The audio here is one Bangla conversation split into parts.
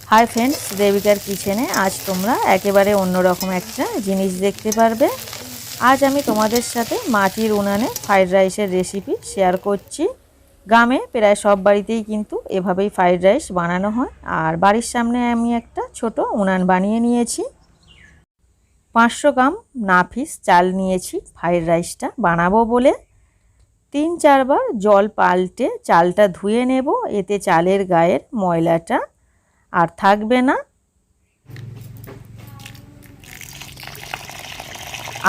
हाय फ्रेंड्स, देविकार किचेने आज তোমরা একেবারে অন্যরকম একটা জিনিস দেখতে পারবে। আজ আমি তোমাদের সাথে মাটির উনানে ফ্রাইড রাইসের রেসিপি শেয়ার করছি। গ্রামে প্রায় সব বাড়িতেই কিন্তু এভাবেই ফ্রাইড রাইস বানানো হয়। আর বাড়ির সামনে আমি একটা ছোট উনান বানিয়ে নিয়েছি। 500 গ্রাম নাফিস চাল নিয়েছি ফ্রাইড রাইসটা বানাবো বলে। 3-4 বার জল পাল্টে চালটা ধুয়ে নেব, এতে চালের গায়ের ময়লাটা আর থাকবে না।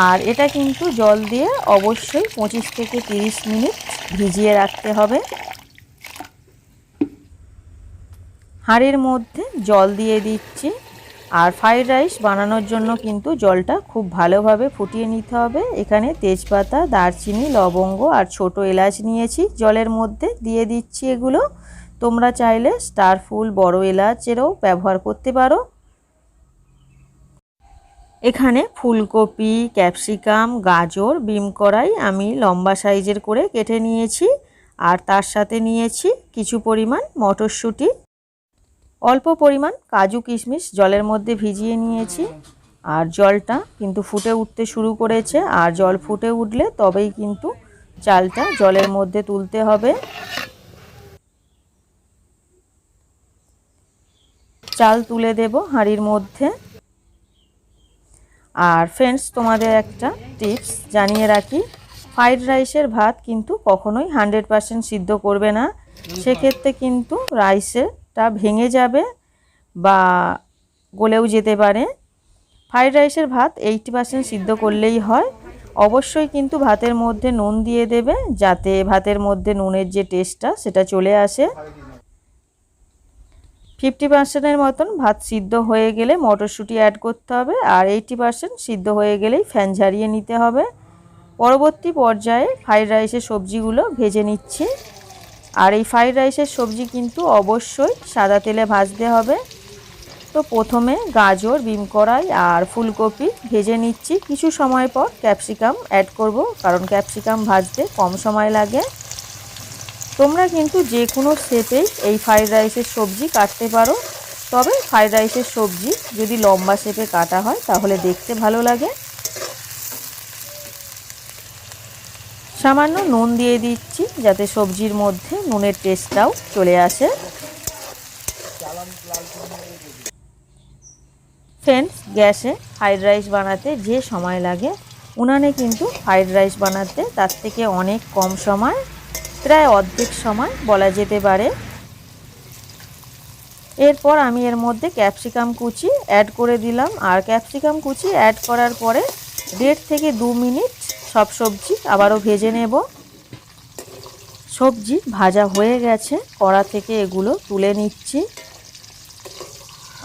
আর এটা কিন্তু জল দিয়ে অবশ্যই 25 থেকে 30 মিনিট ভিজিয়ে রাখতে হবে। হাঁড়ির মধ্যে জল দিয়ে দিচ্ছি। আর ফ্রাইড রাইস বানানোর জন্য কিন্তু জলটা খুব ভালোভাবে ফুটিয়ে নিতে হবে। এখানে তেজপাতা, দারচিনি, লবঙ্গ আর ছোট এলাচ নিয়েছি, জলের মধ্যে দিয়ে দিচ্ছি এগুলো। তোমরা চাইলে স্টার ফুল, বড় এলাচেরও ব্যবহার করতে পারো। এখানে ফুলকপি, ক্যাপসিকাম, গাজর, বিম কড়াই আমি লম্বা সাইজের করে কেটে নিয়েছি। আর তার সাথে নিয়েছি কিছু পরিমাণ মটরশুঁটি, অল্প পরিমাণ কাজু কিশমিশ জলের মধ্যে ভিজিয়ে নিয়েছি। আর জলটা কিন্তু ফুটে উঠতে শুরু করেছে। আর জল ফুটে উঠলে তবেই কিন্তু চালটা জলের মধ্যে তুলতে হবে। চাল তুলে দেব হাঁড়ির মধ্যে। আর ফ্রেন্ডস, তোমাদের একটা টিপস জানিয়ে রাখি, ফ্রাইড রাইসের ভাত কিন্তু কখনোই 100% সিদ্ধ করবে না। সেক্ষেত্রে কিন্তু রাইসটা ভেঙে যাবে বা গলেও যেতে পারে। ফ্রাইড রাইসের ভাত 80% সিদ্ধ করলেই হয়। অবশ্যই কিন্তু ভাতের মধ্যে নুন দিয়ে দেবে, যাতে ভাতের মধ্যে নুনের যে টেস্টটা সেটা চলে আসে। 50%-এর মতন ভাত সিদ্ধ হয়ে গেলে মটরশুঁটি অ্যাড করতে হবে। আর 80% সিদ্ধ হয়ে গেলেই ফ্যান ঝারিয়ে নিতে হবে। পরবর্তী পর্যায়ে ফ্রাইড রাইসের সবজিগুলো ভেজে নিচ্ছি। আর এই ফ্রাইড রাইসের সবজি কিন্তু অবশ্যই সাদা তেলে ভাজতে হবে। তো প্রথমে গাজর, বিম কড়াই আর ফুলকপি ভেজে নিচ্ছি। কিছু সময় পর ক্যাপসিকাম অ্যাড করব, কারণ ক্যাপসিকাম ভাজতে কম সময় লাগে। তোমরা কিন্তু যে কোনো শেপেই এই ফ্রাইড রাইসের সবজি কাটতে পারো, তবে ফ্রাইড রাইসের সবজি যদি লম্বা শেপে কাটা হয় তাহলে দেখতে ভালো লাগে। সামান্য নুন দিয়ে দিচ্ছি, যাতে সবজির মধ্যে নুনের টেস্টটাও চলে আসে। ফ্রেন্ডস, গ্যাসে ফ্রাইড রাইস বানাতে যে সময় লাগে, উনানে কিন্তু ফ্রাইড রাইস বানাতে তার থেকে অনেক কম সময়, প্রায় অর্ধেক সময় বলা যেতে পারে। এরপর আমি এর মধ্যে ক্যাপসিকাম কুচি অ্যাড করে দিলাম। আর ক্যাপসিকাম কুচি অ্যাড করার পরে 1.5 থেকে 2 মিনিট সব সবজি আবারও ভেজে নেব। সবজি ভাজা হয়ে গেছে, কড়া থেকে এগুলো তুলে নিচ্ছি।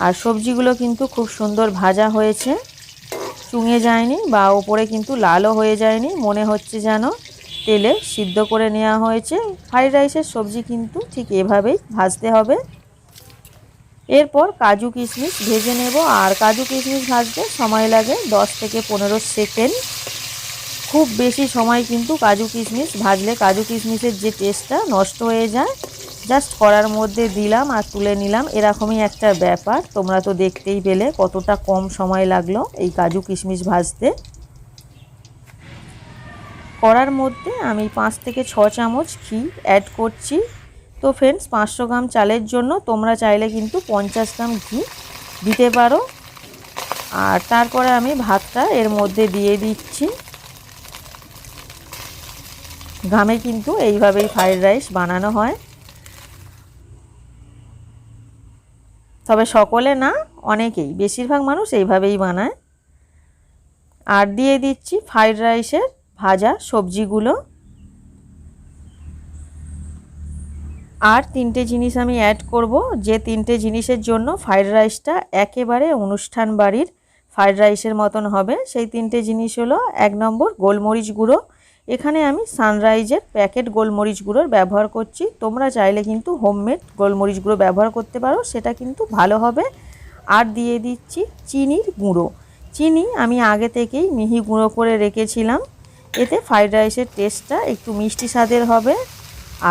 আর সবজিগুলো কিন্তু খুব সুন্দর ভাজা হয়েছে, চুঙে যায়নি বা ওপরে কিন্তু লালও হয়ে যায়নি, মনে হচ্ছে যেন তেলে সিদ্ধ করে নেওয়া হয়েছে। ফ্রাইড রাইসের সবজি কিন্তু ঠিক এভাবেই ভাজতে হবে। এরপর কাজু কিশমিশ ভেজে নেব। আর কাজু কিশমিশ ভাজতে সময় লাগে 10 থেকে 15 সেকেন্ড। খুব বেশি সময় কিন্তু কাজু কিশমিশ ভাজলে কাজু কিশমিশের যে টেস্টটা নষ্ট হয়ে যায়। জাস্ট কড়ার মধ্যে দিলাম আর তুলে নিলাম, এরকমই একটা ব্যাপার। তোমরা তো দেখতেই পেলে কতটা কম সময় লাগলো এই কাজু কিশমিশ ভাজতে। কড়ার মধ্যে আমি 5 থেকে 6 চামচ ঘি অ্যাড করছি। তো ফ্রেন্ডস, 500 গ্রাম চালের জন্য তোমরা চাইলে কিন্তু 50 গ্রাম ঘি দিতে পারো। আর তারপরে আমি ভাতটা এর মধ্যে দিয়ে দিচ্ছি। গ্রামে কিন্তু এইভাবেই ফ্রাইড রাইস বানানো হয়, তবে সকলে না, অনেকেই, বেশিরভাগ মানুষ এইভাবেই বানায়। আর দিয়ে দিচ্ছি ফ্রাইড রাইসের ভাজা সবজিগুলো। আর 3টে জিনিস আমি অ্যাড করব, যে 3টে জিনিসের জন্য ফ্রাইড রাইসটা একেবারে অনুষ্ঠান বাড়ির ফ্রাইড রাইসের মতন হবে। সেই 3টে জিনিস হলো, 1 নম্বর গোলমরিচ গুঁড়ো। এখানে আমি সানরাইজের প্যাকেট গোলমরিচ গুঁড়োর ব্যবহার করছি। তোমরা চাইলে কিন্তু হোমমেড গোলমরিচ গুঁড়ো ব্যবহার করতে পারো, সেটা কিন্তু ভালো হবে। আর দিয়ে দিচ্ছি চিনির গুঁড়ো। চিনি আমি আগে থেকেই মিহি গুঁড়ো করে রেখেছিলাম, এতে ফ্রাইড রাইসের টেস্টটা একটু মিষ্টি স্বাদের হবে।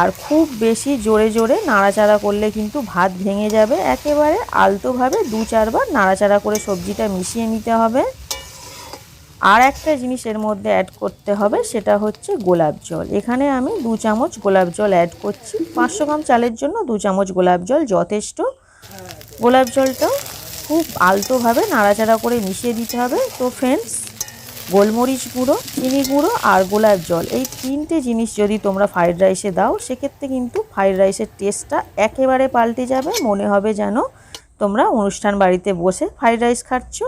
আর খুব বেশি জোরে জোরে নাড়াচাড়া করলে কিন্তু ভাত ভেঙে যাবে। একেবারে আলতোভাবে 2-4 বার নাড়াচাড়া করে সবজিটা মিশিয়ে নিতে হবে। আর একটা জিনিস এর মধ্যে অ্যাড করতে হবে, সেটা হচ্ছে গোলাপ জল। এখানে আমি 2 চামচ গোলাপ জল অ্যাড করছি। 500 গ্রাম চালের জন্য 2 চামচ গোলাপ জল যথেষ্ট। গোলাপ জলটাও খুব আলতোভাবে নাড়াচাড়া করে মিশিয়ে দিতে হবে। তো ফ্রেন্ডস, গোলমরিচ গুঁড়ো, চিনি গুঁড়ো আর গোলাপ জল, এই 3টে জিনিস যদি তোমরা ফ্রাইড রাইসে দাও, সেক্ষেত্রে কিন্তু ফ্রাইড রাইসের টেস্টটা একেবারে পাল্টে যাবে। মনে হবে যেন তোমরা অনুষ্ঠান বাড়িতে বসে ফ্রাইড রাইস খাচ্ছ।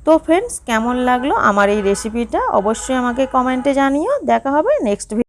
তো ফ্রেন্ডস, কেমন লাগলো আমার এই রেসিপিটা অবশ্যই আমাকে কমেন্টে জানিও। দেখা হবে নেক্সট ভিডিও।